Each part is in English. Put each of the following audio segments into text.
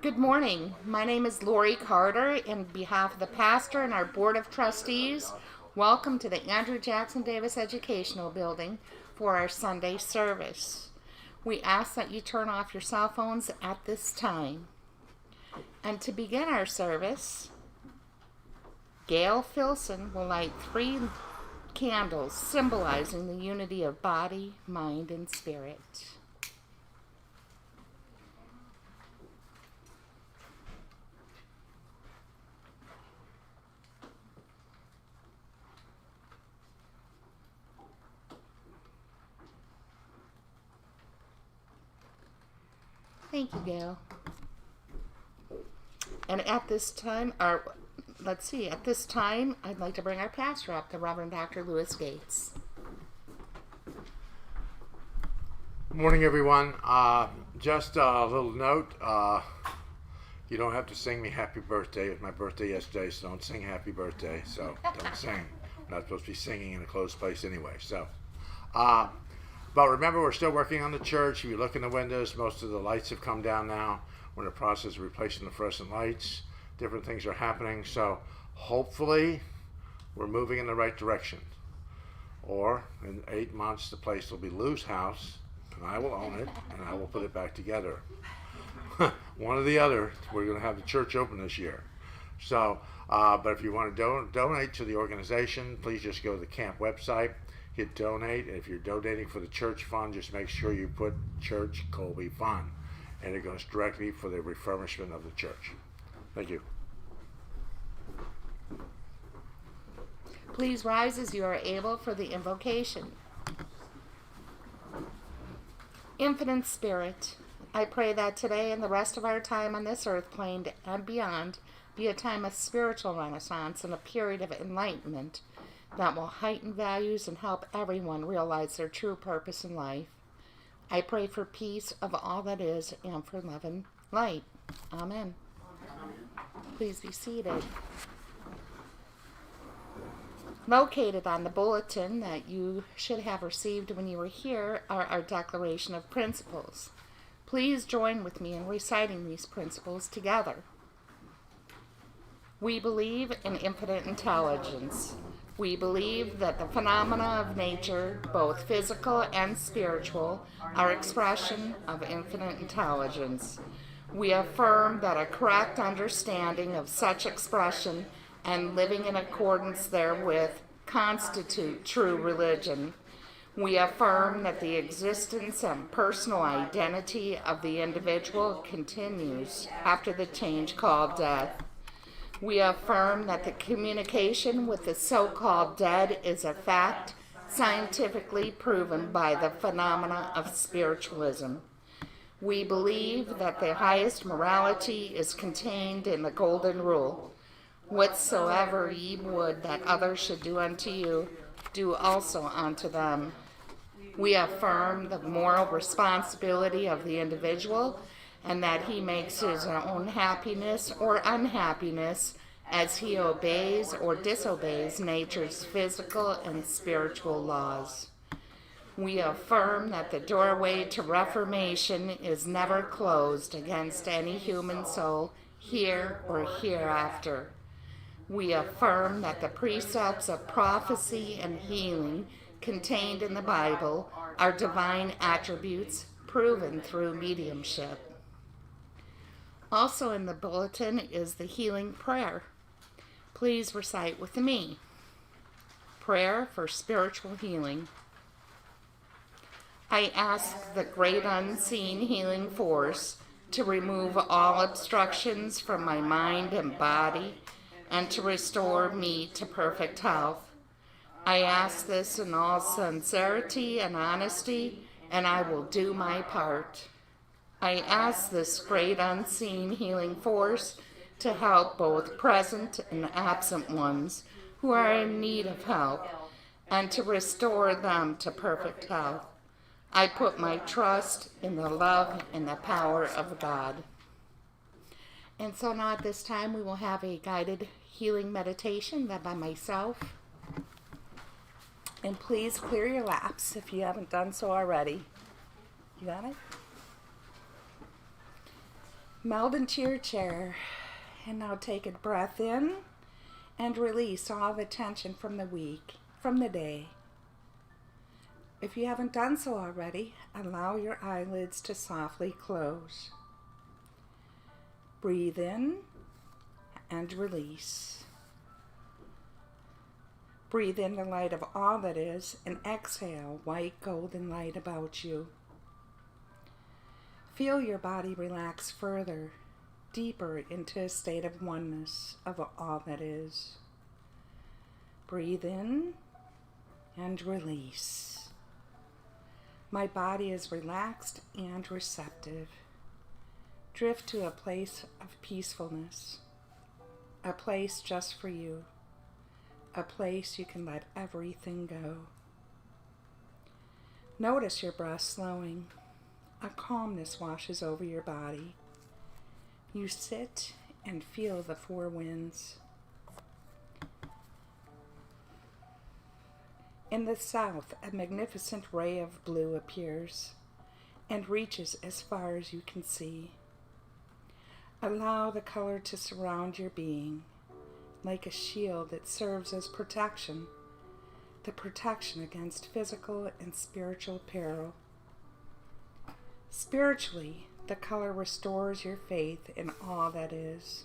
Good morning. My name is Lori Carter. On behalf of the pastor and our board of trustees, welcome to the Andrew Jackson Davis Educational Building for our Sunday service. We ask that you turn off your cell phones at this time. And to begin our service, Gail Filson will light 3 candles symbolizing the unity of body, mind, and spirit. Thank you, Gail. And at this time, I'd like to bring our pastor up, the Reverend Dr. Lewis Gates. Good morning, everyone. Just a little note. You don't have to sing me happy birthday. It was my birthday yesterday, so don't sing happy birthday. So don't sing. I'm not supposed to be singing in a closed place anyway. But remember, we're still working on the church. If you look in the windows, most of the lights have come down now. We're in the process of replacing the fluorescent lights. Different things are happening. So hopefully we're moving in the right direction. Or in 8 months, the place will be Lou's house, and I will own it, and I will put it back together. One or the other. We're going to have the church open this year. So, but if you want to donate to the organization, please just go to the camp website. Hit donate. If you're donating for the church fund, just make sure you put Church Colby Fund, and it goes directly for the refurbishment of the church. Thank you. Please rise as you are able for the invocation. Infinite Spirit, I pray that today and the rest of our time on this earth plane and beyond be a time of spiritual renaissance and a period of enlightenment that will heighten values and help everyone realize their true purpose in life. I pray for peace of all that is and for love and light. Amen. Please be seated. Located on the bulletin that you should have received when you were here are our Declaration of Principles. Please join with me in reciting these principles together. We believe in infinite intelligence. We believe that the phenomena of nature, both physical and spiritual, are expression of infinite intelligence. We affirm that a correct understanding of such expression and living in accordance therewith constitute true religion. We affirm that the existence and personal identity of the individual continues after the change called death. We affirm that the communication with the so-called dead is a fact scientifically proven by the phenomena of spiritualism. We believe that the highest morality is contained in the Golden Rule. Whatsoever ye would that others should do unto you, do also unto them. We affirm the moral responsibility of the individual and that he makes his own happiness or unhappiness as he obeys or disobeys nature's physical and spiritual laws. We affirm that the doorway to reformation is never closed against any human soul here or hereafter. We affirm that the precepts of prophecy and healing contained in the Bible are divine attributes proven through mediumship. Also in the bulletin is the healing prayer. Please recite with me. Prayer for spiritual healing. I ask the great unseen healing force to remove all obstructions from my mind and body and to restore me to perfect health. I ask this in all sincerity and honesty, and I will do my part. I ask this great unseen healing force to help both present and absent ones who are in need of help and to restore them to perfect health. I put my trust in the love and the power of God. And so now at this time we will have a guided healing meditation led by myself. And please clear your laps if you haven't done so already. You got it? Meld into your chair. And now take a breath in and release all the tension from the week, from the day. If you haven't done so already, allow your eyelids to softly close. Breathe in and release. Breathe in the light of all that is and exhale white golden light about you. Feel your body relax further, deeper into a state of oneness of all that is. Breathe in and release. My body is relaxed and receptive. Drift to a place of peacefulness, a place just for you, a place you can let everything go. Notice your breath slowing. A calmness washes over your body. You sit and feel the four winds. In the south, a magnificent ray of blue appears and reaches as far as you can see. Allow the color to surround your being like a shield that serves as protection, the protection against physical and spiritual peril. Spiritually, the color restores your faith in all that is.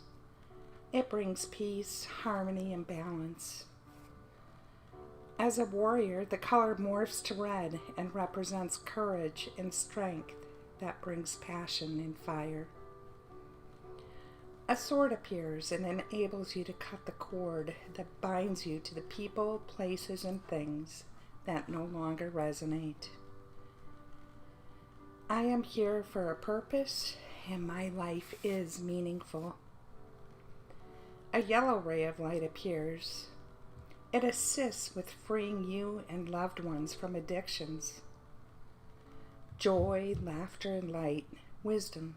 It brings peace, harmony, and balance. As a warrior, the color morphs to red and represents courage and strength that brings passion and fire. A sword appears and enables you to cut the cord that binds you to the people, places, and things that no longer resonate. I am here for a purpose, and my life is meaningful. A yellow ray of light appears. It assists with freeing you and loved ones from addictions. Joy, laughter, and light, wisdom,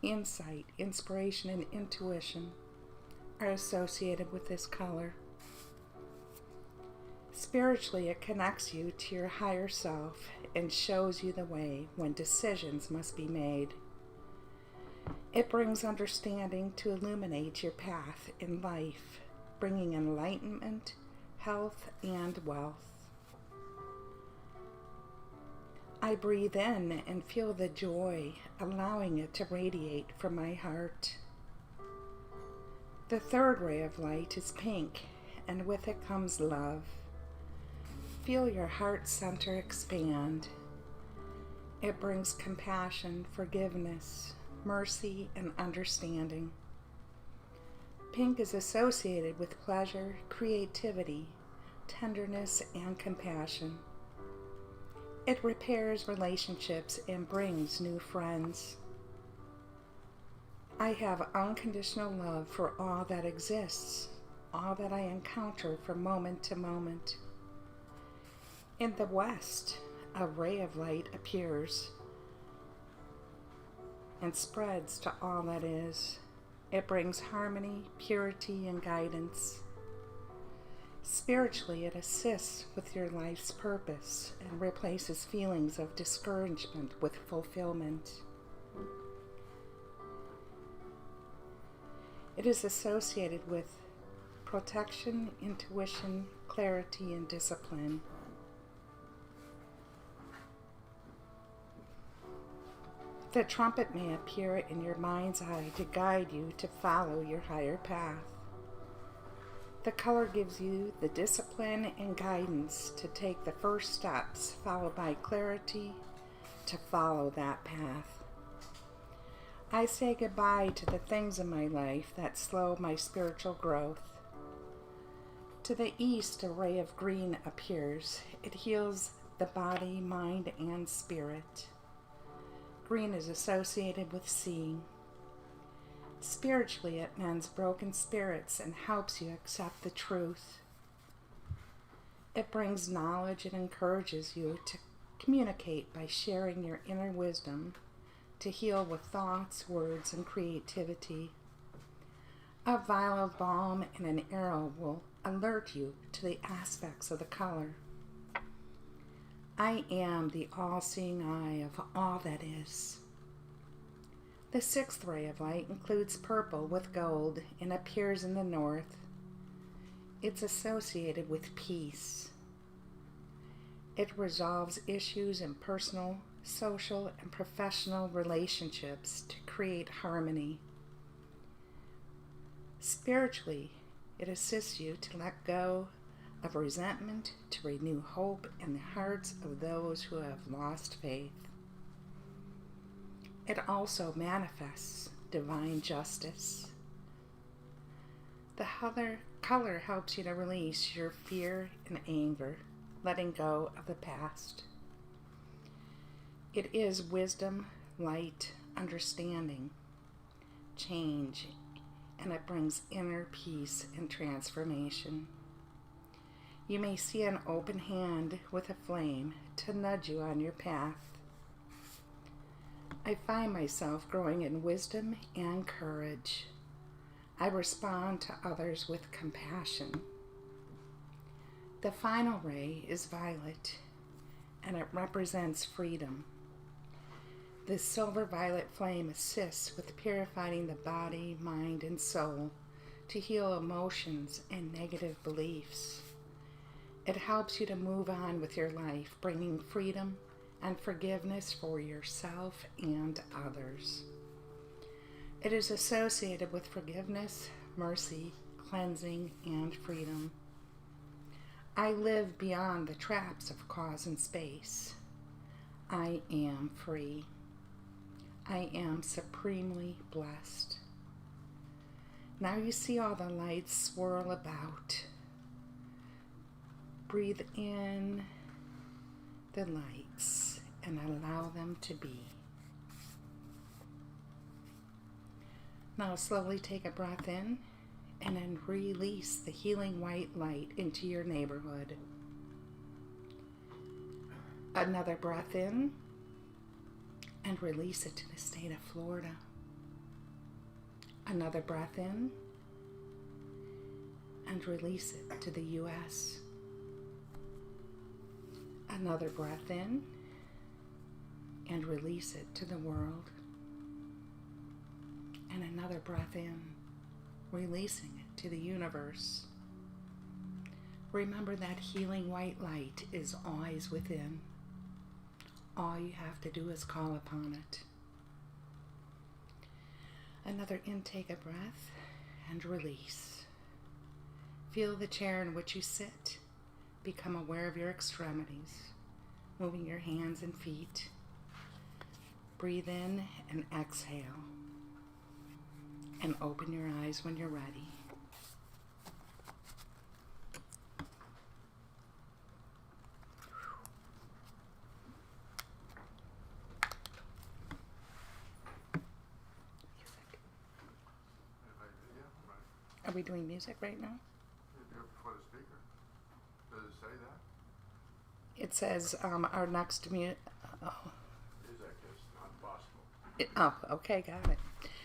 insight, inspiration, and intuition are associated with this color. Spiritually, it connects you to your higher self and shows you the way when decisions must be made. It brings understanding to illuminate your path in life, bringing enlightenment, health, and wealth. I breathe in and feel the joy, allowing it to radiate from my heart. The third ray of light is pink, and with it comes love. Feel your heart center expand. It brings compassion, forgiveness, mercy, and understanding. Pink is associated with pleasure, creativity, tenderness, and compassion. It repairs relationships and brings new friends. I have unconditional love for all that exists, all that I encounter from moment to moment. In the west, a ray of light appears and spreads to all that is. It brings harmony, purity, and guidance. Spiritually, it assists with your life's purpose and replaces feelings of discouragement with fulfillment. It is associated with protection, intuition, clarity, and discipline. The trumpet may appear in your mind's eye to guide you to follow your higher path. The color gives you the discipline and guidance to take the first steps, followed by clarity to follow that path. I say goodbye to the things in my life that slow my spiritual growth. To the east, a ray of green appears. It heals the body, mind, and spirit. Green is associated with seeing. Spiritually, it mends broken spirits and helps you accept the truth. It brings knowledge and encourages you to communicate by sharing your inner wisdom, to heal with thoughts, words, and creativity. A vial of balm and an arrow will alert you to the aspects of the color. I am the all-seeing eye of all that is. The sixth ray of light includes purple with gold and appears in the north. It's associated with peace. It resolves issues in personal, social, and professional relationships to create harmony. Spiritually, it assists you to let go of resentment, to renew hope in the hearts of those who have lost faith. It also manifests divine justice. The color helps you to release your fear and anger, letting go of the past. It is wisdom, light, understanding, change, and it brings inner peace and transformation. You may see an open hand with a flame to nudge you on your path. I find myself growing in wisdom and courage. I respond to others with compassion. The final ray is violet, and it represents freedom. This silver violet flame assists with purifying the body, mind, and soul to heal emotions and negative beliefs. It helps you to move on with your life, bringing freedom and forgiveness for yourself and others. It is associated with forgiveness, mercy, cleansing, and freedom. I live beyond the traps of cause and space. I am free. I am supremely blessed. Now you see all the lights swirl about. Breathe in the lights and allow them to be. Now slowly take a breath in and then release the healing white light into your neighborhood. Another breath in and release it to the state of Florida. Another breath in and release it to the U.S. Another breath in and release it to the world. And another breath in, releasing it to the universe. Remember that healing white light is always within. All you have to do is call upon it. Another intake of breath and release. Feel the chair in which you sit. Become aware of your extremities, moving your hands and feet. Breathe in and exhale. And open your eyes when you're ready. Are we doing music right now? For the speaker. Does it say that? It says our next Music is not possible. okay, got it.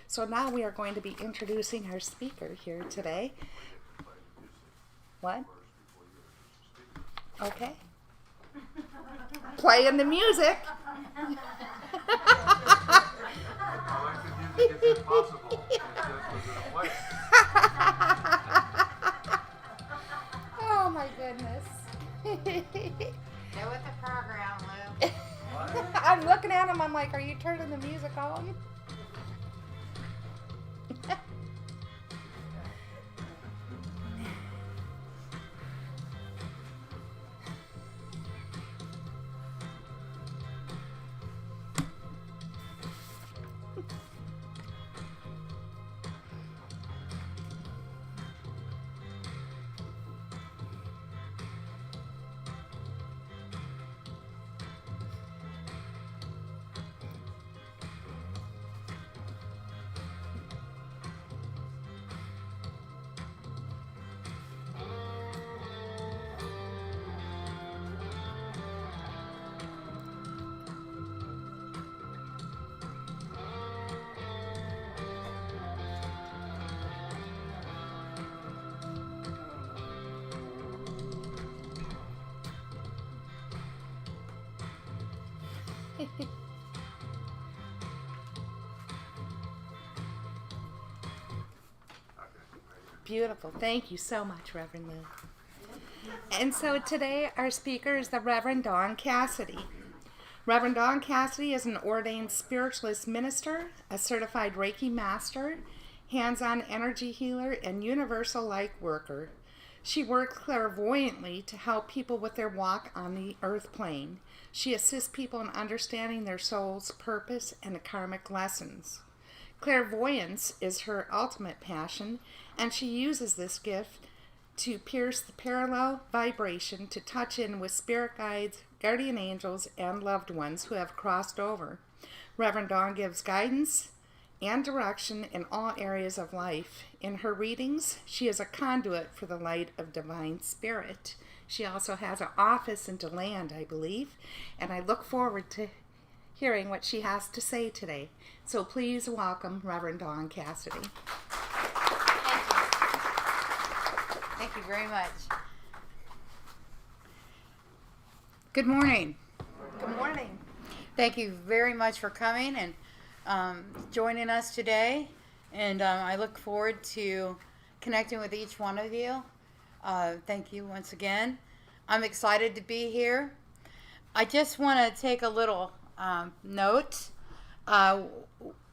So now we are going to be introducing our speaker here today. What? Okay. Playing the music. I like the music if it's possible. It's just was in a place. Oh my goodness. Go with the program, Lou. I'm looking at him, I'm like, are you turning the music on? beautiful. Thank you so much, Reverend Lou. And so today our speaker is the Reverend Dawn Casseday. Reverend Dawn Casseday is an ordained spiritualist minister, a certified Reiki master, hands-on energy healer, and universal light worker. She works clairvoyantly to help people with their walk on the earth plane. She assists people in understanding their soul's purpose and karmic lessons. Clairvoyance is her ultimate passion, and she uses this gift to pierce the parallel vibration to touch in with spirit guides, guardian angels, and loved ones who have crossed over. Reverend Dawn gives guidance and direction in all areas of life. In her readings, she is a conduit for the light of divine spirit. She also has an office in DeLand, I believe, and I look forward to hearing what she has to say today. So please welcome Reverend Dawn Casseday. Thank you very much. Good morning. Good morning. Thank you very much for coming and joining us today. And I look forward to connecting with each one of you. Thank you once again. I'm excited to be here. I just want to take a little note.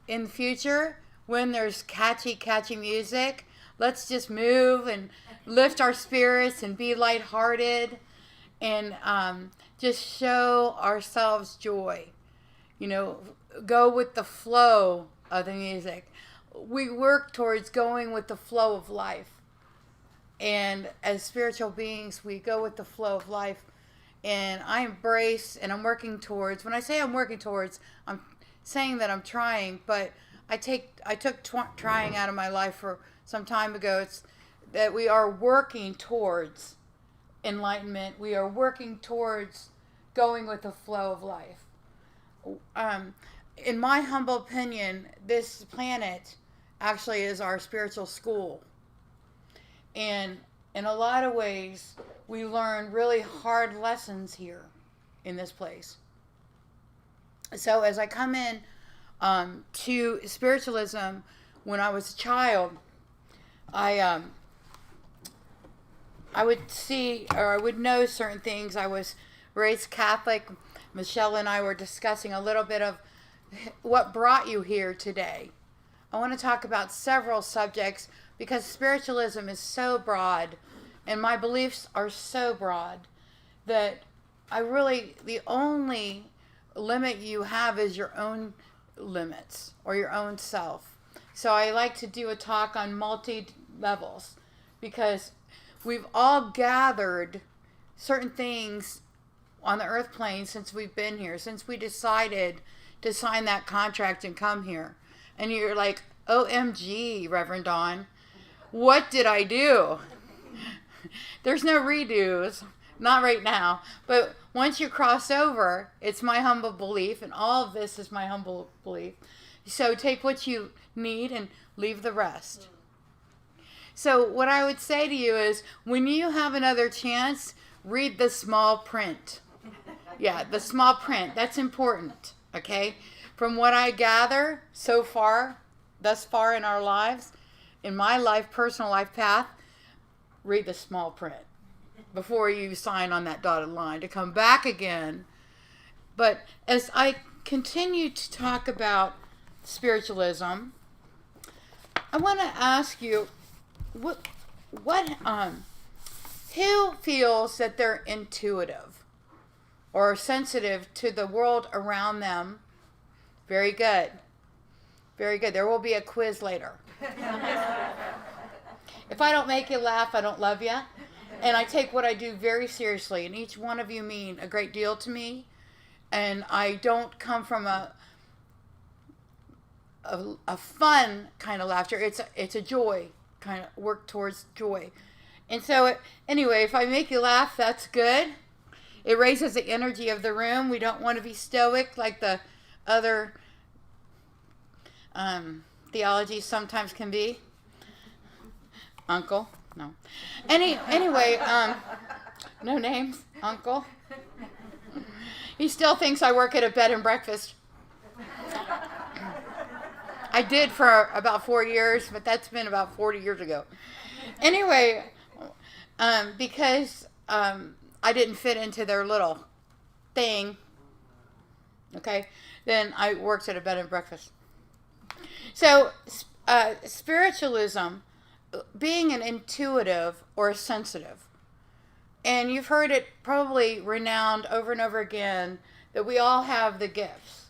In the future, when there's catchy music, let's just move and lift our spirits and be lighthearted and just show ourselves joy. You know, go with the flow of the music. We work towards going with the flow of life. And as spiritual beings, we go with the flow of life. And I embrace and I'm working towards, when I say I'm working towards, I'm saying that I'm trying, but I took trying out of my life for some time ago. It's that we are working towards enlightenment. We are working towards going with the flow of life. In my humble opinion, this planet actually is our spiritual school. And in a lot of ways, we learn really hard lessons here in this place. So as I come in to spiritualism, when I was a child, I would see, or I would know certain things. I was raised Catholic. Michelle and I were discussing a little bit of what brought you here today. I want to talk about several subjects because spiritualism is so broad and my beliefs are so broad that the only limit you have is your own limits or your own self. So I like to do a talk on multi-levels because we've all gathered certain things on the earth plane since we've been here, since we decided to sign that contract and come here. And you're like, OMG, Reverend Dawn, what did I do? There's no redos, not right now. But once you cross over, it's my humble belief, and all of this is my humble belief. So take what you need and leave the rest. So what I would say to you is, when you have another chance, read the small print. Yeah, the small print. That's important, okay? From what I gather so far, thus far in our lives, in my life, personal life path, read the small print before you sign on that dotted line to come back again. But as I continue to talk about spiritualism, I want to ask you, who feels that they're intuitive or sensitive to the world around them? Very good. Very good. There will be a quiz later. If I don't make you laugh, I don't love you. And I take what I do very seriously. And each one of you mean a great deal to me. And I don't come from a fun kind of laughter. It's a joy, kind of work towards joy. And so, anyway, if I make you laugh, that's good. It raises the energy of the room. We don't want to be stoic like the other theology sometimes can be. Uncle? No. Anyway, no names. Uncle. He still thinks I work at a bed and breakfast. I did for about 4 years, but that's been about 40 years ago. Anyway, because I didn't fit into their little thing, okay, then I worked at a bed and breakfast. So, spiritualism, being an intuitive or a sensitive, and you've heard it probably renowned over and over again that we all have the gifts.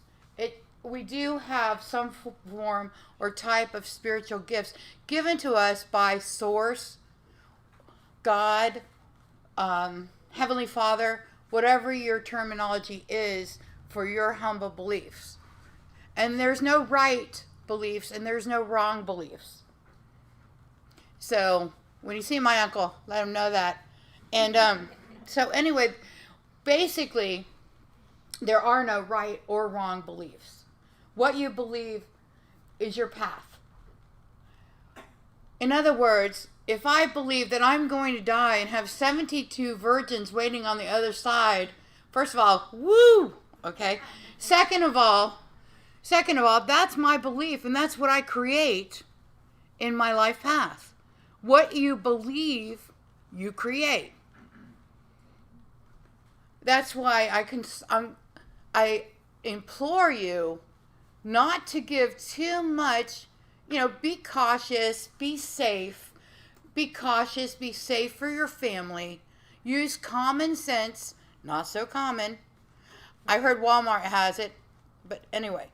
We do have some form or type of spiritual gifts given to us by Source, God, Heavenly Father, whatever your terminology is for your humble beliefs. And there's no right beliefs and there's no wrong beliefs. So when you see my uncle, let him know that. And so anyway, basically, there are no right or wrong beliefs. What you believe is your path. In other words, if I believe that I'm going to die and have 72 virgins waiting on the other side, first of all, woo, okay? Second of all, that's my belief, and that's what I create in my life path. What you believe, you create. That's why I implore you not to give too much, be cautious, be safe. Be cautious, be safe for your family. Use common sense, not so common. I heard Walmart has it, but anyway.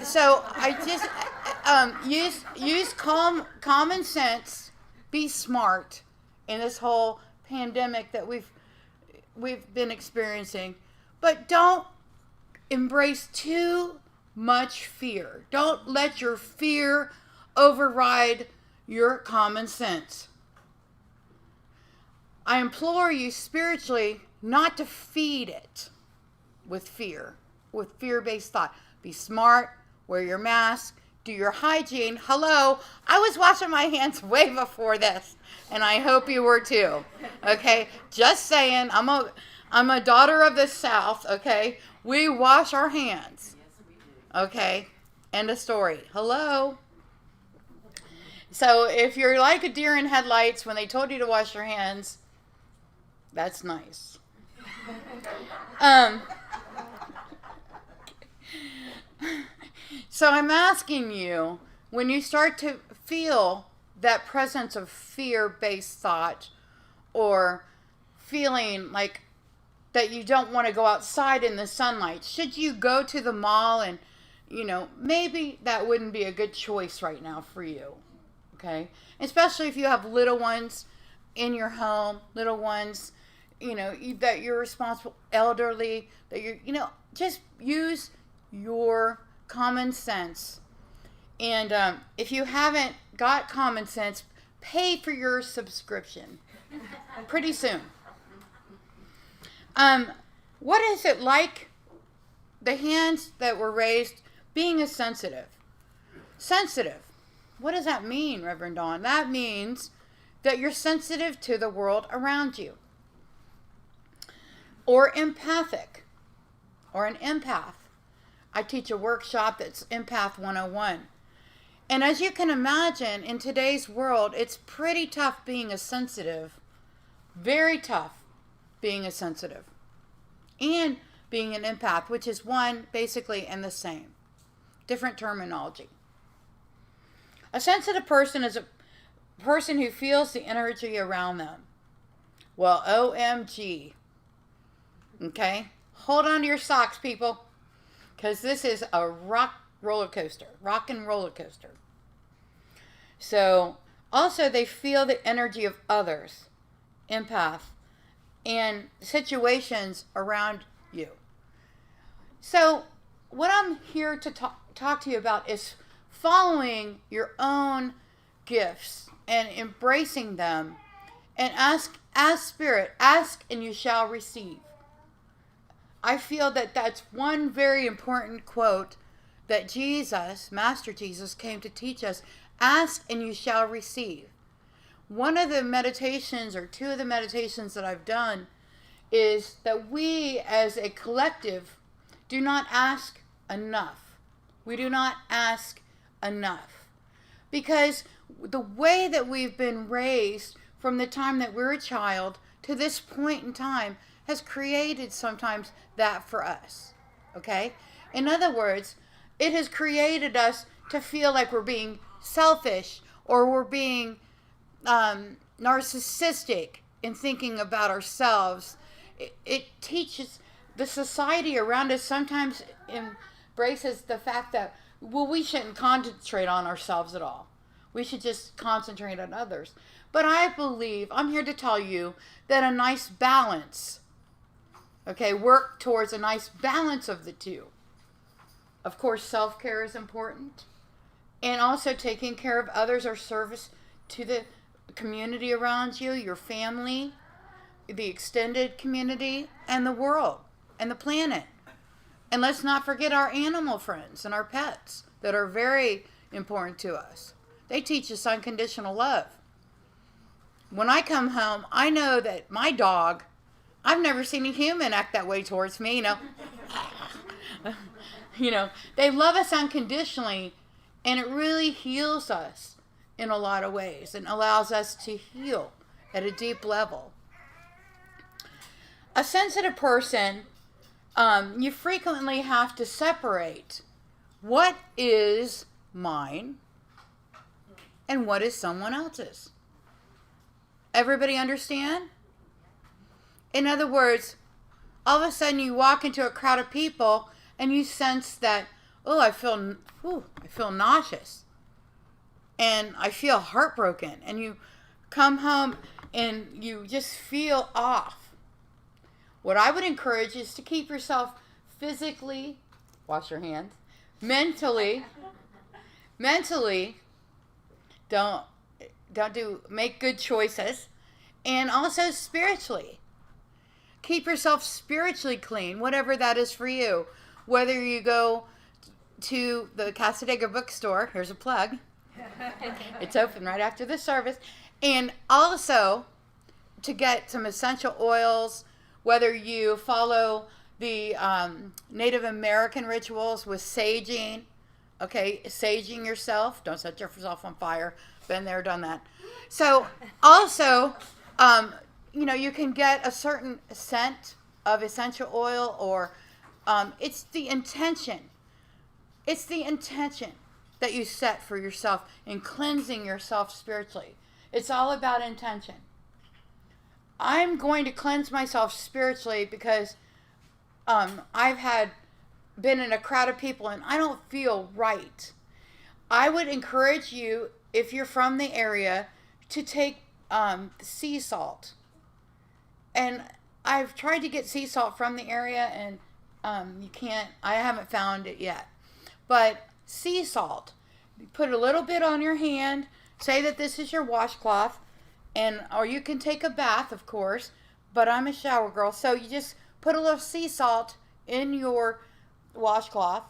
So I just use common sense, be smart in this whole pandemic that we've been experiencing, but don't embrace too much fear. Don't let your fear override your common sense. I implore you spiritually not to feed it with fear-based thought. Be smart, wear your mask, do your hygiene. Hello, I was washing my hands way before this, and I hope you were too. Okay, just saying, I'm a daughter of the South, okay? We wash our hands. Okay, end of story. Hello. So if you're like a deer in headlights when they told you to wash your hands, that's nice. So I'm asking you, when you start to feel that presence of fear-based thought or feeling like that you don't want to go outside in the sunlight, should you go to the mall and, maybe that wouldn't be a good choice right now for you. Okay? Especially if you have little ones in your home, little ones, that you're responsible, elderly, that you're, just use your common sense. And if you haven't got common sense, pay for your subscription pretty soon. What is it like, the hands that were raised, being a sensitive? Sensitive. What does that mean, Reverend Dawn? That means that you're sensitive to the world around you. Or empathic. Or an empath. I teach a workshop that's Empath 101. And as you can imagine, in today's world, it's pretty tough being a sensitive. Very tough being a sensitive. And being an empath, which is one basically and the same. Different terminology. A sensitive person is a person who feels the energy around them. Well, OMG. Okay? Hold on to your socks, people. Because this is a rock and roller coaster. So, also they feel the energy of others. Empath. And situations around you. So, what I'm here to talk to you about is following your own gifts and embracing them, and ask Spirit, ask and you shall receive. I feel that that's one very important quote that Jesus, Master Jesus, came to teach us. Ask and you shall receive. One of the meditations, or two of the meditations that I've done, is that we as a collective do not ask enough. We do not ask enough. Because the way that we've been raised from the time that we're a child to this point in time has created sometimes that for us. Okay? In other words, it has created us to feel like we're being selfish or we're being narcissistic in thinking about ourselves. It teaches, the society around us sometimes embraces the fact that, well, we shouldn't concentrate on ourselves at all. We should just concentrate on others. But I believe, I'm here to tell you that a nice balance, okay, work towards a nice balance of the two. Of course, self-care is important. And also taking care of others or service to the community around you, your family, the extended community, and the world, and the planet. And let's not forget our animal friends and our pets that are very important to us. They teach us unconditional love. When I come home, I know that my dog, I've never seen a human act that way towards me, they love us unconditionally, and it really heals us in a lot of ways and allows us to heal at a deep level. A sensitive person, you frequently have to separate what is mine and what is someone else's. Everybody understand? In other words, all of a sudden you walk into a crowd of people and you sense that, I feel nauseous and I feel heartbroken, and you come home and you just feel off. What I would encourage is to keep yourself physically, wash your hands, mentally, make good choices, and also spiritually. Keep yourself spiritually clean, whatever that is for you. Whether you go to the Cassadaga bookstore, here's a plug. It's open right after the service. And also to get some essential oils, whether you follow the Native American rituals with saging, okay, saging yourself. Don't set yourself on fire. Been there, done that. So also, you can get a certain scent of essential oil, or it's the intention. It's the intention that you set for yourself in cleansing yourself spiritually. It's all about intention. I'm going to cleanse myself spiritually because I've been in a crowd of people and I don't feel right. I would encourage you, if you're from the area, to take sea salt. And I've tried to get sea salt from the area, and I haven't found it yet. But sea salt, put a little bit on your hand, say that this is your washcloth, or you can take a bath, of course, but I'm a shower girl, so you just put a little sea salt in your washcloth,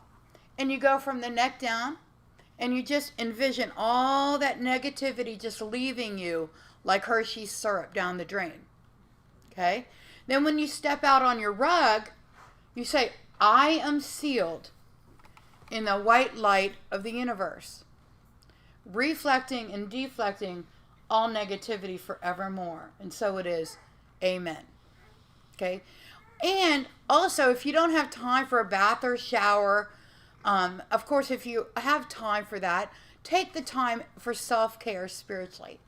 and you go from the neck down, and you just envision all that negativity just leaving you like Hershey's syrup down the drain. Okay? Then when you step out on your rug, you say, I am sealed in the white light of the universe, reflecting and deflecting all negativity forevermore. And so it is. Amen. Okay? And also, if you don't have time for a bath or shower, of course, if you have time for that, take the time for self-care spiritually.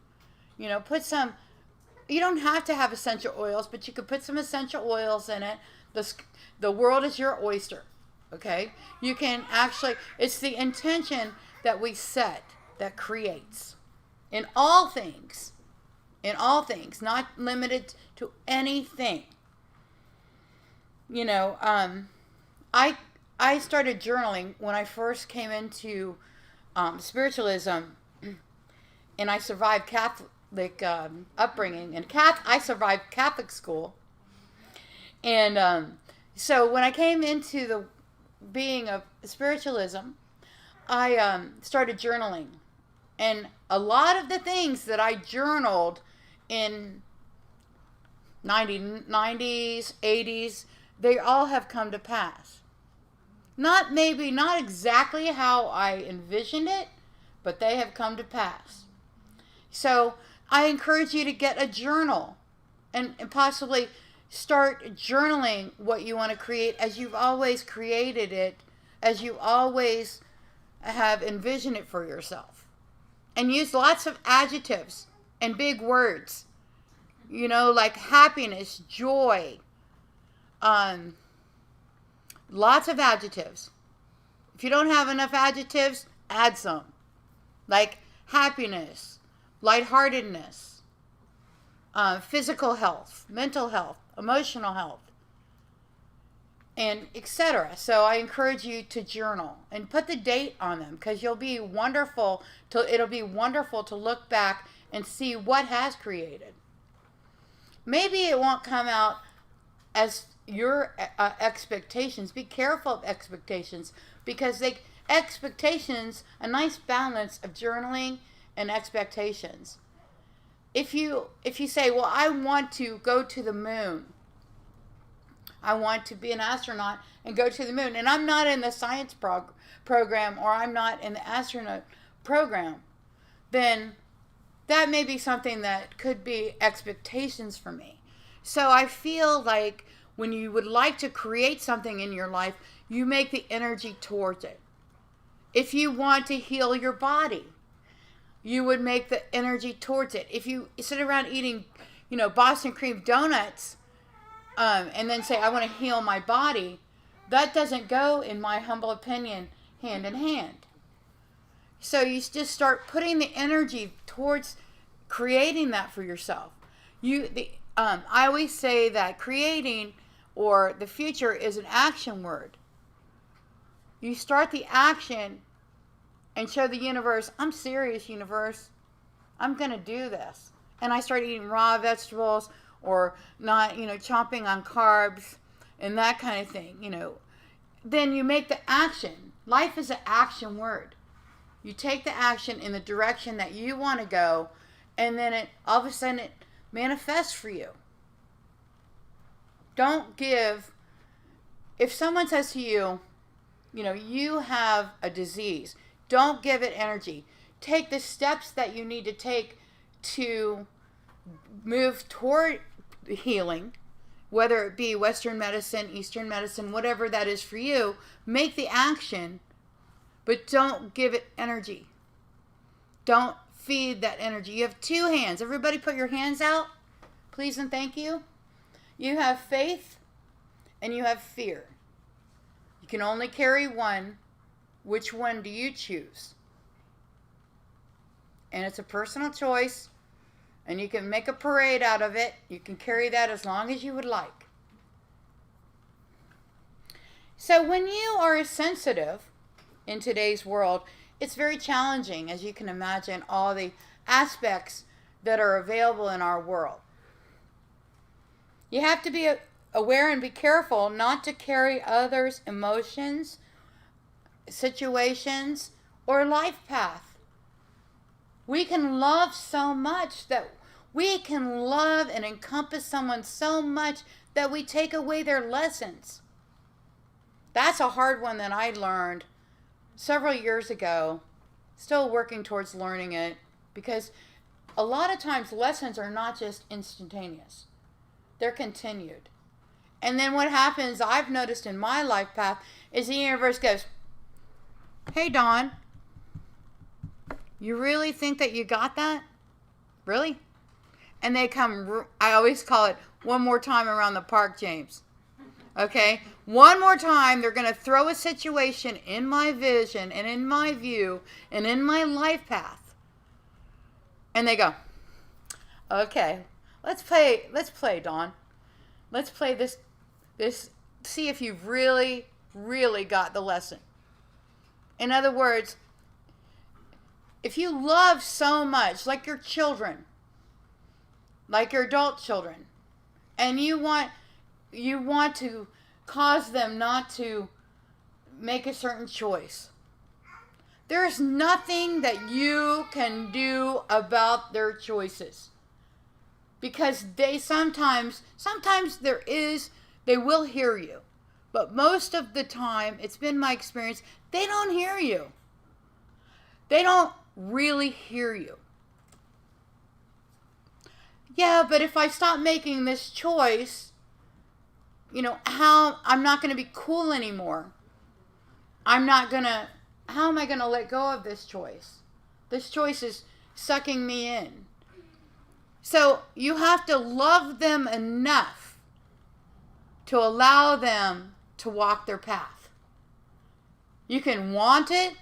You don't have to have essential oils, but you could put some essential oils in it. The world is your oyster, okay? You can actually, it's the intention that we set that creates in all things, not limited to anything. I started journaling when I first came into spiritualism, and I survived Catholic upbringing, and I survived Catholic school, and so when I came into the being of spiritualism, I started journaling, and a lot of the things that I journaled in 90s, 80s, they all have come to pass. Not exactly how I envisioned it, but they have come to pass. So I encourage you to get a journal and possibly start journaling what you want to create as you've always created it, as you always have envisioned it for yourself. And use lots of adjectives and big words, like happiness, joy, lots of adjectives. If you don't have enough adjectives, add some. Like happiness, lightheartedness, physical health, mental health, emotional health, and etc. So I encourage you to journal and put the date on them, because it'll be wonderful to look back and see what has created. Maybe it won't come out as your expectations. Be careful of expectations, because expectations, a nice balance of journaling and expectations. If you say, well, I want to go to the moon, I want to be an astronaut and go to the moon, and I'm not in the science program, or I'm not in the astronaut program, then that may be something that could be expectations for me. So I feel like when you would like to create something in your life, you make the energy towards it. If you want to heal your body, you would make the energy towards it. If you sit around eating, Boston cream donuts, and then say, I want to heal my body, that doesn't go, in my humble opinion, hand in hand. So you just start putting the energy towards creating that for yourself. I always say that creating, or the future, is an action word. You start the action and show the universe, I'm serious, universe. I'm going to do this. And I start eating raw vegetables, or not, chomping on carbs and that kind of thing, Then you make the action. Life is an action word. You take the action in the direction that you want to go, and then all of a sudden it manifests for you. Don't give, if someone says to you, you have a disease, don't give it energy. Take the steps that you need to take to move toward healing, whether it be Western medicine, Eastern medicine, whatever that is for you. Make the action, but don't give it energy. Don't feed that energy. You have two hands. Everybody put your hands out, please and thank you. You have faith and you have fear. You can only carry one. Which one do you choose? And it's a personal choice, and you can make a parade out of it. You can carry that as long as you would like. So when you are sensitive in today's world, it's very challenging, as you can imagine, all the aspects that are available in our world. You have to be aware and be careful not to carry others' emotions, situations, or life path. We can love so much that we can love and encompass someone so much that we take away their lessons. That's a hard one that I learned several years ago, still working towards learning it, because a lot of times lessons are not just instantaneous. They're continued. And then what happens, I've noticed in my life path, is the universe goes, hey, Dawn, you really think that you got that? Really? And they come, I always call it one more time around the park, James. Okay? One more time, they're going to throw a situation in my vision and in my view and in my life path. And they go, okay, let's play, Dawn. Let's play this, see if you've really, really got the lesson. In other words, if you love so much, like your children, like your adult children, and you want to cause them not to make a certain choice, there's nothing that you can do about their choices. Because they sometimes they will hear you. But most of the time, it's been my experience, they don't hear you. They don't really hear you. Yeah, but if I stop making this choice, how I'm not going to be cool anymore. How am I going to let go of this choice? This choice is sucking me in. So you have to love them enough to allow them to walk their path. You can want it.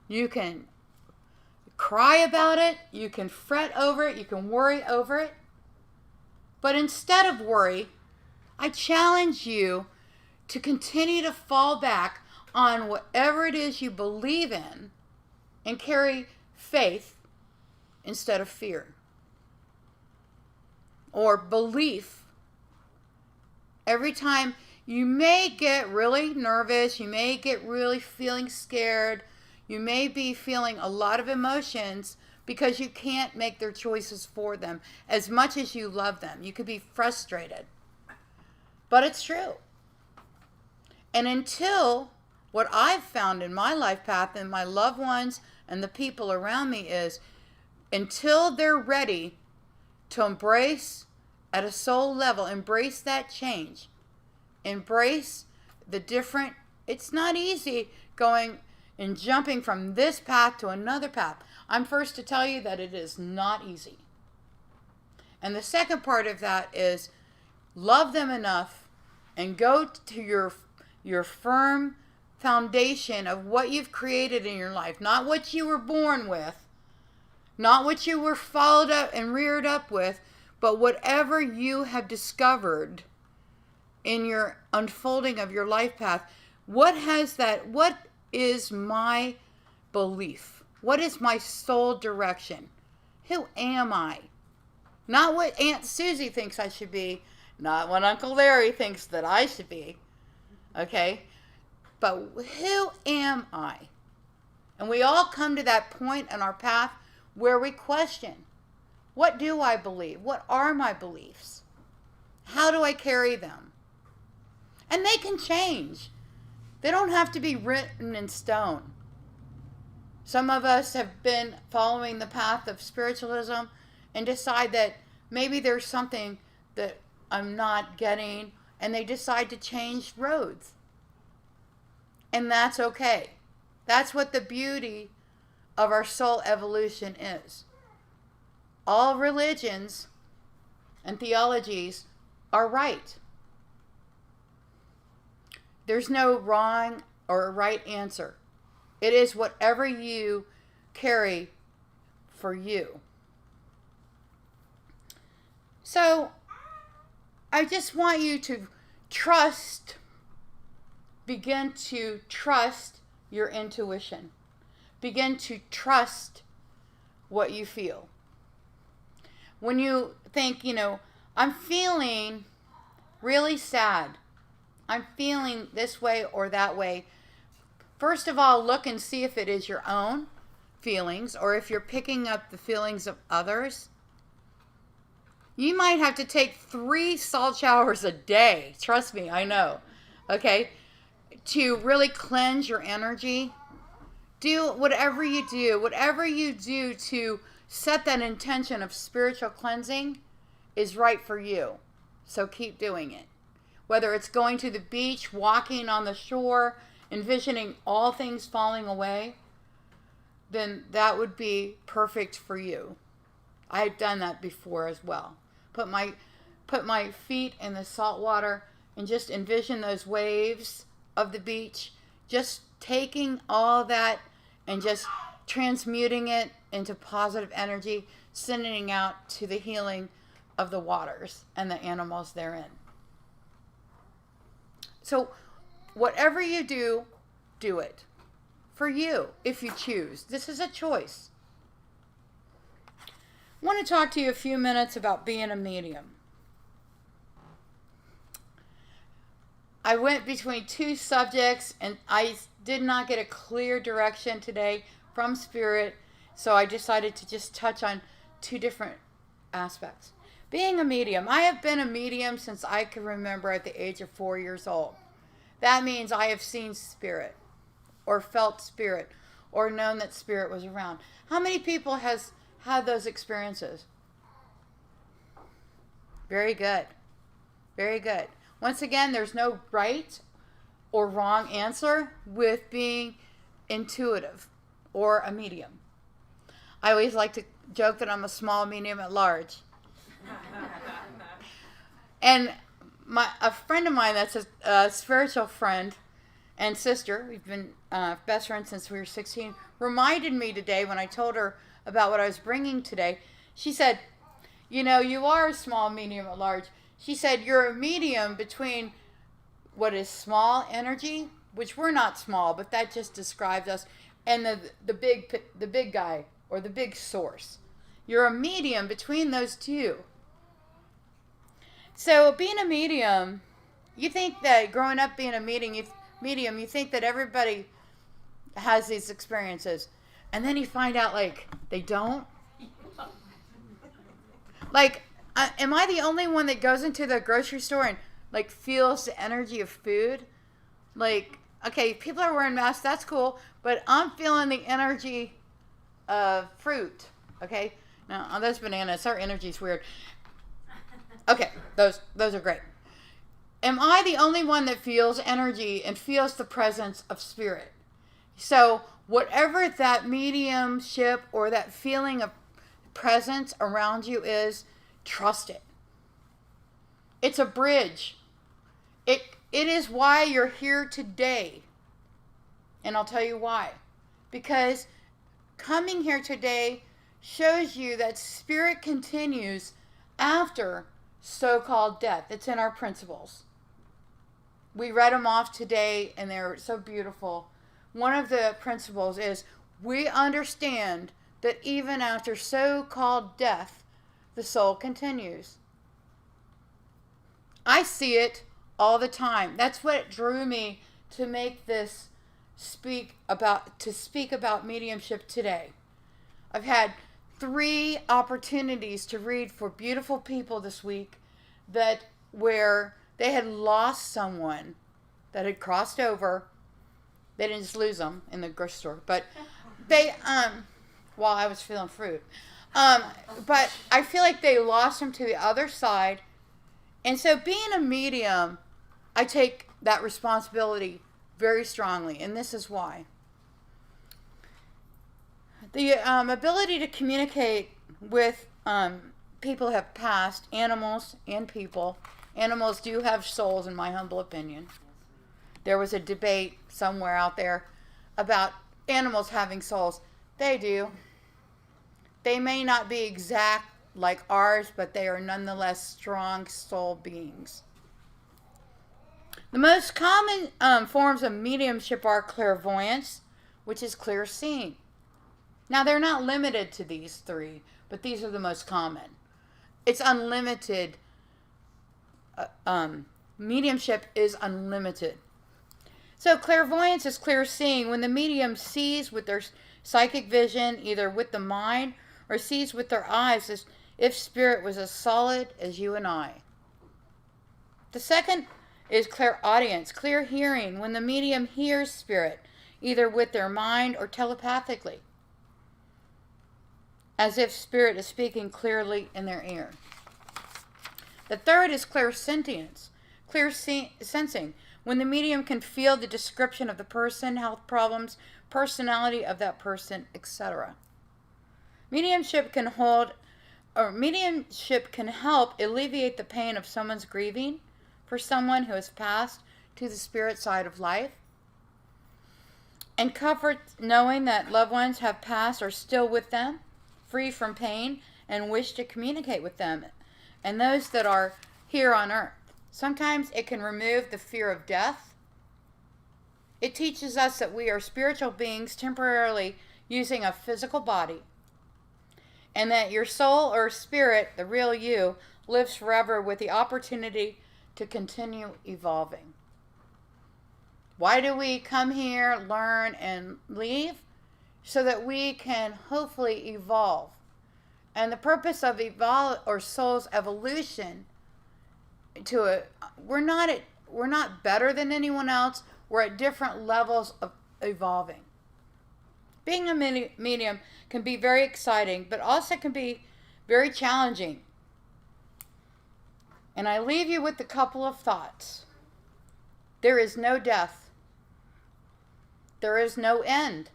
You can cry about it. You can fret over it. You can worry over it. But instead of worry, I challenge you to continue to fall back on whatever it is you believe in and carry faith instead of fear. Or belief. Every time you may get really nervous, you may get really feeling scared, you may be feeling a lot of emotions because you can't make their choices for them as much as you love them. You could be frustrated. But it's true. And until what I've found in my life path and my loved ones and the people around me is until they're ready to embrace at a soul level, embrace that change, embrace the different, it's not easy going and jumping from this path to another path. I'm first to tell you that it is not easy. And the second part of that is love them enough and go to your firm foundation of what you've created in your life, not what you were born with, not what you were followed up and reared up with, but whatever you have discovered in your unfolding of your life path. What is my belief? What is my soul direction? Who am I? Not what Aunt Susie thinks I should be, not what Uncle Larry thinks that I should be. Okay? But who am I? And we all come to that point in our path where we question, what do I believe? What are my beliefs? How do I carry them? And they can change. They don't have to be written in stone. Some of us have been following the path of spiritualism and decide that maybe there's something that I'm not getting, and they decide to change roads. And that's okay. That's what the beauty of our soul evolution is. All religions and theologies are right. There's no wrong or right answer. It is whatever you carry for you. So, I just want you to begin to trust your intuition. Begin to trust what you feel. When you think, I'm feeling really sad. I'm feeling this way or that way. First of all, look and see if it is your own feelings or if you're picking up the feelings of others. You might have to take 3 salt showers a day. Trust me, I know. Okay? To really cleanse your energy. Do whatever you do to set that intention of spiritual cleansing is right for you. So keep doing it. Whether it's going to the beach, walking on the shore, envisioning all things falling away, then that would be perfect for you. I've done that before as well. Put my feet in the salt water and just envision those waves of the beach, just taking all that and just transmuting it into positive energy, sending out to the healing of the waters and the animals therein. So whatever you do, do it for you if you choose. This is a choice. I want to talk to you a few minutes about being a medium. I went between 2 subjects and I did not get a clear direction today from Spirit, so I decided to just touch on 2 different aspects. Being a medium. I have been a medium since I can remember at the age of 4 years old. That means I have seen spirit or felt spirit or known that spirit was around. How many people has had those experiences? Very good. Very good. Once again, there's no right or wrong answer with being intuitive or a medium. I always like to joke that I'm a small, medium, at large. And a friend of mine that's a spiritual friend and sister, we've been best friends since we were 16, reminded me today when I told her about what I was bringing today. She said, you know, you are a small, medium, at large. She said, you're a medium between what is small energy, which we're not small, but that just describes us, and the big guy, or the big source. You're a medium between those two. So being a medium, you think that growing up being a medium, you think that everybody has these experiences. And then you find out, like, they don't. Like, am I the only one that goes into the grocery store and, like, feels the energy of food? Like, okay, people are wearing masks, that's cool, but I'm feeling the energy of fruit, okay? Now, on those bananas, our energy's weird. Okay, those are great. Am I the only one that feels energy and feels the presence of spirit? So whatever that mediumship or that feeling of presence around you is, trust it. It's a bridge. It is why you're here today. And I'll tell you why. Because coming here today shows you that spirit continues after so-called death. It's in our principles. We read them off today and they're so beautiful. One of the principles is we understand that even after so-called death, the soul continues. I see it all the time. That's what drew me to make this speak about mediumship today. I've had 3 opportunities to read for beautiful people this week where they had lost someone that had crossed over. They didn't just lose them in the grocery store, but they while I was feeling fruit. But I feel like they lost them to the other side. And so being a medium, I take that responsibility very strongly, and this is why. The ability to communicate with people who have passed, animals and people. Animals do have souls, in my humble opinion. There was a debate somewhere out there about animals having souls. They do. They may not be exact like ours, but they are nonetheless strong soul beings. The most common forms of mediumship are clairvoyance, which is clear seeing. Now, they're not limited to these 3, but these are the most common. It's unlimited. Mediumship is unlimited. So clairvoyance is clear seeing when the medium sees with their psychic vision, either with the mind or sees with their eyes, as if spirit was as solid as you and I. The second is clairaudience, clear hearing, when the medium hears spirit, either with their mind or telepathically, as if spirit is speaking clearly in their ear. The third is clairsentience, clear sensing, when the medium can feel the description of the person, health problems, personality of that person, etc. Mediumship can help alleviate the pain of someone's grieving for someone who has passed to the spirit side of life, and comfort knowing that loved ones have passed are still with them, free from pain, and wish to communicate with them, and those that are here on earth. Sometimes it can remove the fear of death. It teaches us that we are spiritual beings temporarily using a physical body, and that your soul or spirit, the real you, lives forever with the opportunity to continue evolving. Why do we come here, learn, and leave? So that we can hopefully evolve. And the purpose of soul's evolution we're not better than anyone else. We're at different levels of evolving. Being a medium can be very exciting, but also can be very challenging. And I leave you with a couple of thoughts. There is no death. There is no end.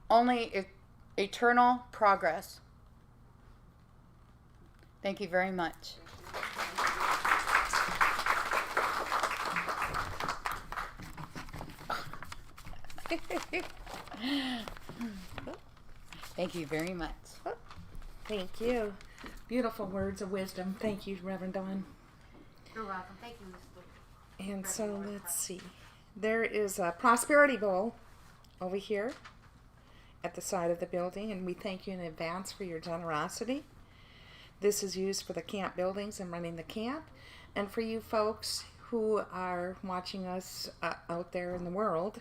Only eternal progress. Thank you very much. Thank you very much. Thank you. Beautiful words of wisdom. Thank you, Reverend Dawn. You're welcome. Thank you, Mr. And so let's see. There is a prosperity bowl over here at the side of the building, and we thank you in advance for your generosity. This is used for the camp buildings and running the camp. And for you folks who are watching us out there in the world,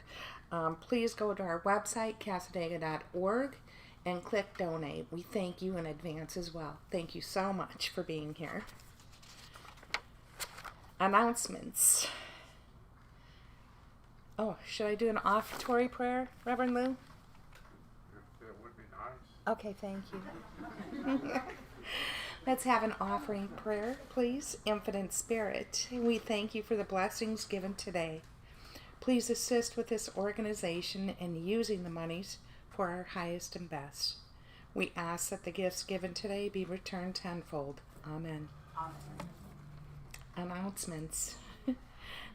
please go to our website, Cassadaga.org, and click donate. We thank you in advance as well. Thank you so much for being here. Announcements. Oh, should I do an offertory prayer, Reverend Lou? That would be nice. Okay, thank you. Let's have an offering prayer, please. Infinite Spirit, we thank you for the blessings given today. Please assist with this organization in using the monies for our highest and best. We ask that the gifts given today be returned tenfold. Amen. Amen. Announcements.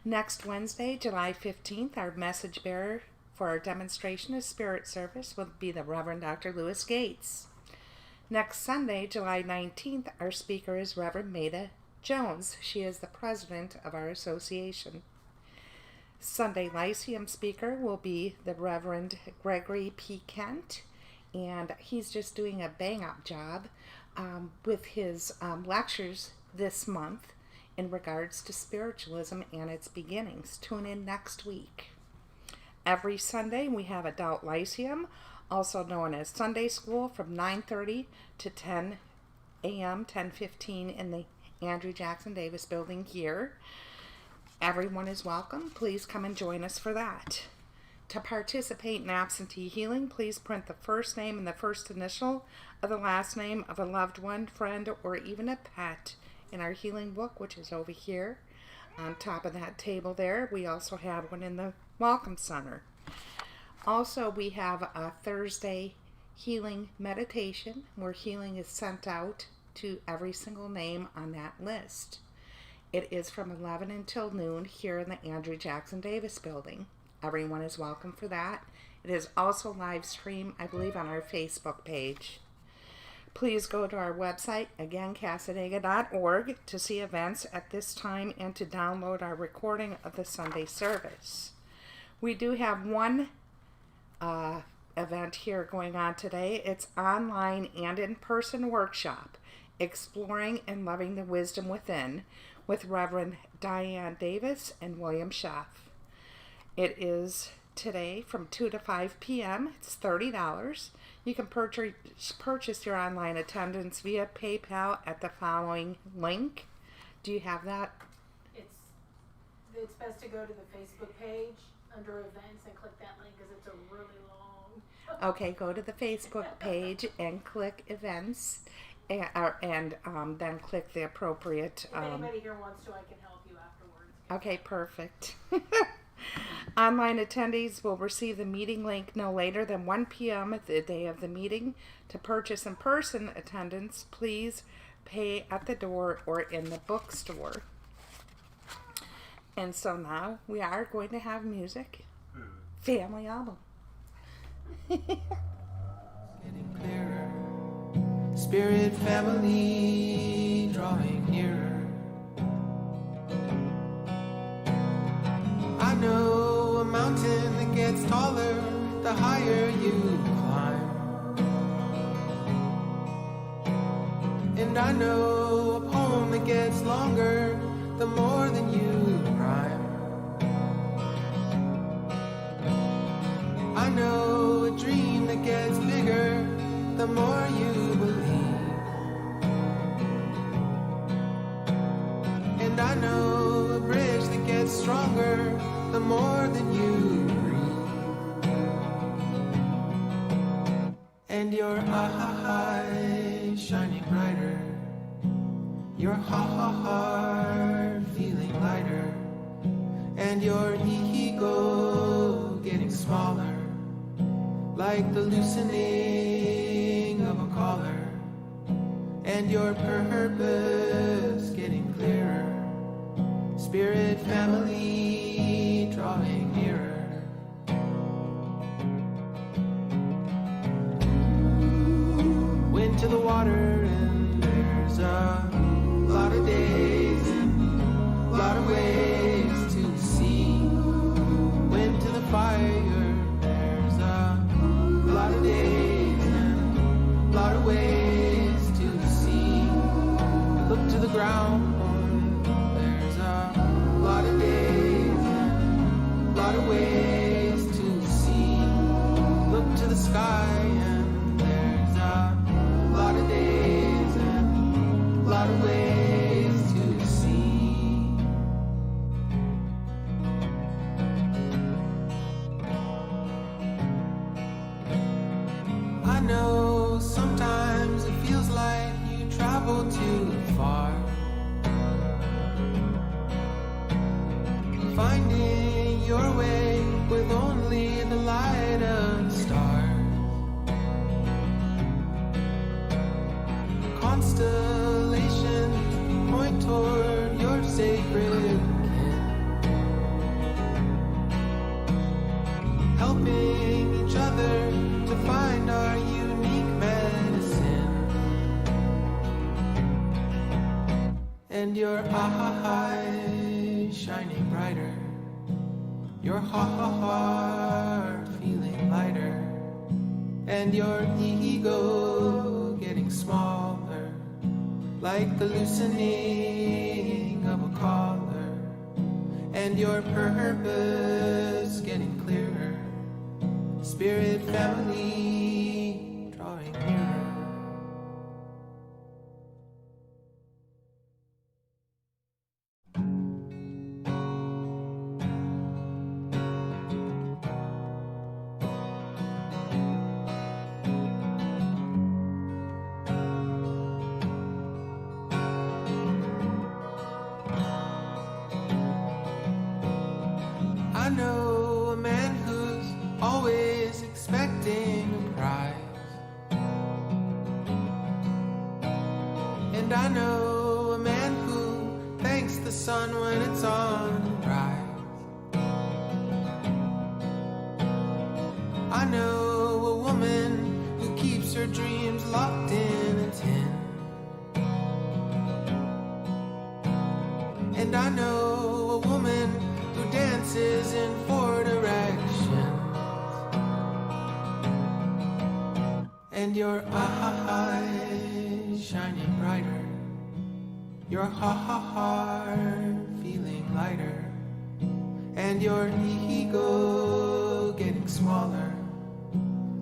Next Wednesday, July 15th, our message bearer for our demonstration of spirit service will be the Reverend Dr. Lewis Gates. Next Sunday, July 19th, our speaker is Reverend Maida Jones. She is the president of our association. Sunday Lyceum speaker will be the Reverend Gregory P. Kent, and he's just doing a bang-up job with his lectures this month in regards to spiritualism and its beginnings. Tune in next week. Every Sunday we have Adult Lyceum, also known as Sunday School, from 9:30 to 10 a.m., 10:15 in the Andrew Jackson Davis building here. Everyone is welcome. Please come and join us for that. To participate in absentee healing, please print the first name and the first initial of the last name of a loved one, friend, or even a pet in our healing book, which is over here on top of that table there. We also have one in the Welcome Center. Also, we have a Thursday healing meditation where healing is sent out to every single name on that list. It is from 11 until noon here in the Andrew Jackson Davis building. Everyone is welcome for that. It is also live streamed, I believe, on our Facebook page. Please go to our website, again, Cassadaga.org, to see events at this time and to download our recording of the Sunday service. We do have one event here going on today. It's online and in-person workshop, Exploring and Loving the Wisdom Within, with Reverend Diane Davis and William Schaff. It is today from 2 to 5 p.m. It's $30. You can purchase your online attendance via PayPal at the following link. Do you have that? It's best to go to the Facebook page under events and click that link because it's a really long. Okay, go to the Facebook page and click events, and then click the appropriate. If anybody here wants to, I can help you afterwards. Okay, perfect. Online attendees will receive the meeting link no later than 1 p.m. at the day of the meeting. To purchase in-person attendance, please pay at the door or in the bookstore. And so now we are going to have music. Family album. Getting clearer. Spirit family drawing nearer. I know a mountain that gets taller the higher you climb. And I know a poem that gets longer the more than you rhyme. I know a dream that gets bigger the more you believe. And I know a bridge that gets stronger the more than you breathe. your eyes shining brighter, your heart feeling lighter, and your ego getting smaller, like the loosening of a collar, and your purpose getting clearer, spirit family drawing nearer. Went to the water and there's a lot of days and a lot of ways to see. Went to the fire, there's a lot of days and a lot of ways to see. Look to the ground, there's a lot of days and a lot of ways to see. Look to the sky and there's a lot of days and a lot of ways to see. I know sometimes it feels like you travel too far, finding your way with only the light of stars. Constellations point toward your sacred kin, helping each other to find our unique medicine. And your eyes shining brighter, your heart feeling lighter, and your ego getting smaller, like the loosening of a collar, and your purpose getting clearer, spirit family drawing nearer. I know a man who's always expecting a prize, and I know a man who thanks the sun when it's on the rise. I know a woman who keeps her dreams locked in a tin, and I know a woman who dances in four directions. And your eyes shining brighter, your heart feeling lighter, and your ego getting smaller,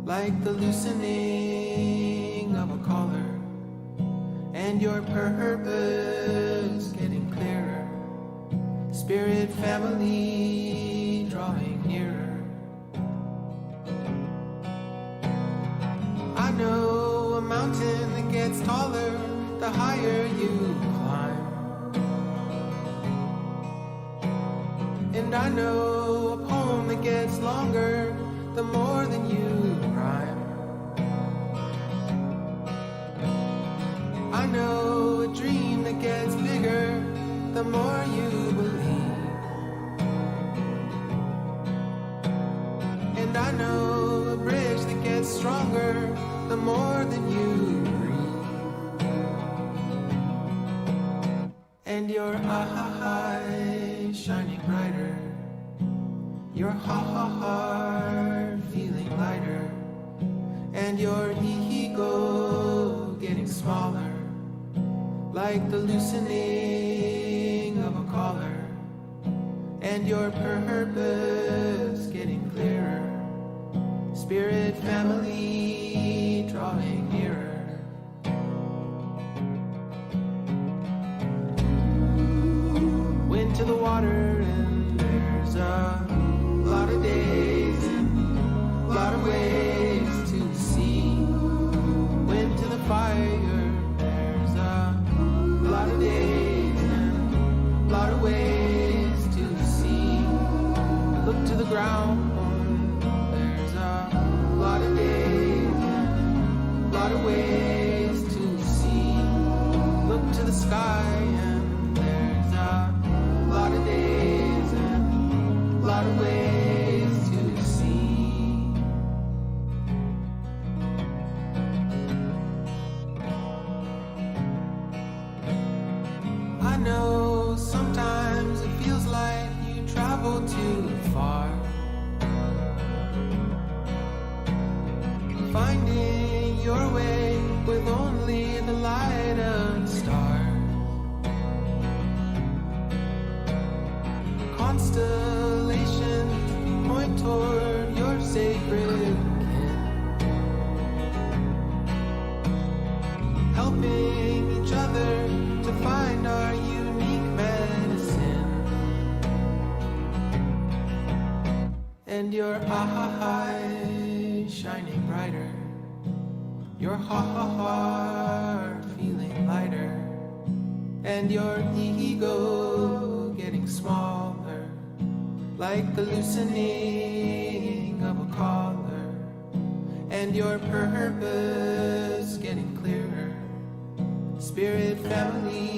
like the loosening of a collar, and your purpose getting clearer, spirit family drawing nearer. I know a mountain that gets taller the higher you climb, and I know a poem that gets longer the more than you rhyme. I know a dream that gets bigger the more you believe, and I know a bridge that gets stronger the more that you breathe. And your eyes shining brighter, your heart feeling lighter, and your ego getting smaller, like the loosening of a collar, and your purpose getting clearer, spirit family drawing nearer. Went to the water and there's a lot of days and a lot of ways to see. lot of ways to see. Look to the sky and there's a lot of days and a lot of ways to see. I know sometimes it feels like you travel too far, finding your way with only the light of stars. Constellations point toward your sacred kin, helping each other to find our unique medicine. And your eyes shining brighter, your heart feeling lighter, and your ego getting smaller, like the loosening of a collar, and your purpose getting clearer. Spirit family